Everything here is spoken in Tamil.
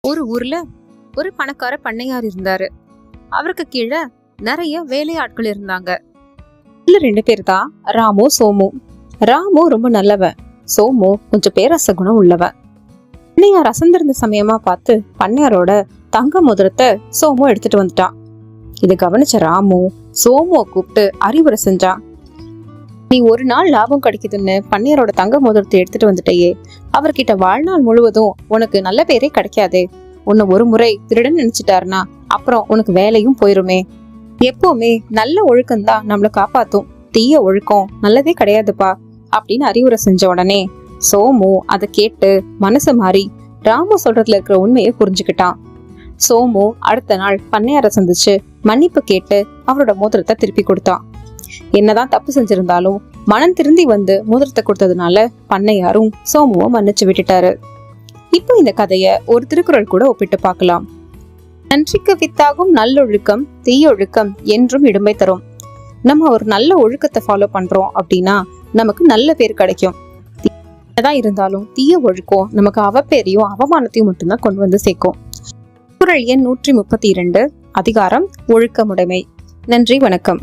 ஒரு ஊர்ல ஒரு பணக்கார பண்ணையார் இருந்தாரு. அவருக்கு கீழே நிறைய வேலையாட்கள் இருந்தாங்க. இதுல 2 பேர் தான் ராமு, சோமு. ராமு ரொம்ப நல்லவன், சோமு கொஞ்சம் பேராசை குணம் உள்ளவன். பண்ணையார் அசந்திருந்த சமயமா பார்த்து பண்ணையாரோட தங்க மோதிரத்தை சோமு எடுத்துட்டு வந்துட்டான். இதை கவனிச்ச ராமு சோமுவை கூப்பிட்டு அறிவுரை செஞ்சான். நீ ஒரு நாள் லாபம் கிடைக்குதுன்னு பண்ணையாரோட தங்க மோதிரத்தை எடுத்துட்டு வந்துட்டேயே, அவர்கிட்ட வாழ்நாள் முழுவதும் உனக்கு நல்ல பேரே கிடைக்காதே. உன்னை ஒரு முறை திருடன் நினைச்சிட்டாருனா அப்புறம் உனக்கு வேலையும் போயிருமே. எப்பவுமே நல்ல ஒழுக்கம்தான் நம்மள காப்பாத்தும், தீய ஒழுக்கம் நல்லதே கிடையாதுப்பா அப்படின்னு அறிவுரை செஞ்ச உடனே சோமு அதை கேட்டு மனசு மாறி ராமு சொல்றதுல இருக்கிற உண்மையை புரிஞ்சுக்கிட்டான். சோமு அடுத்த நாள் பண்ணையார சந்திச்சு மன்னிப்பு கேட்டு அவரோட மோதிரத்தை திருப்பி கொடுத்தான். என்னதான் தப்பு செஞ்சிருந்தாலும் மனம் திருந்தி வந்து மோதிரத்தை கொடுத்ததுனால பண்ணையாரும் சோமுவை மன்னிச்சு விட்டுட்டாரு. இப்போ இந்த கதைய ஒரு திருக்குறள் கூட ஒப்பிட்டு பார்க்கலாம். நன்றிக்கு வித்தாகும் நல்லொழுக்கம் தீயொழுக்கம் என்றும் இடும்பை தரும். நம்ம ஒரு நல்ல ஒழுக்கத்தை ஃபாலோ பண்றோம் அப்படின்னா நமக்கு நல்ல பேர் கிடைக்கும். என்னதான் இருந்தாலும் தீய ஒழுக்கம் நமக்கு அவப்பேரையும் அவமானத்தையும் மட்டும்தான் கொண்டு வந்து சேர்க்கும். குறள் எண் 132, அதிகாரம் ஒழுக்கமுடைமை. நன்றி, வணக்கம்.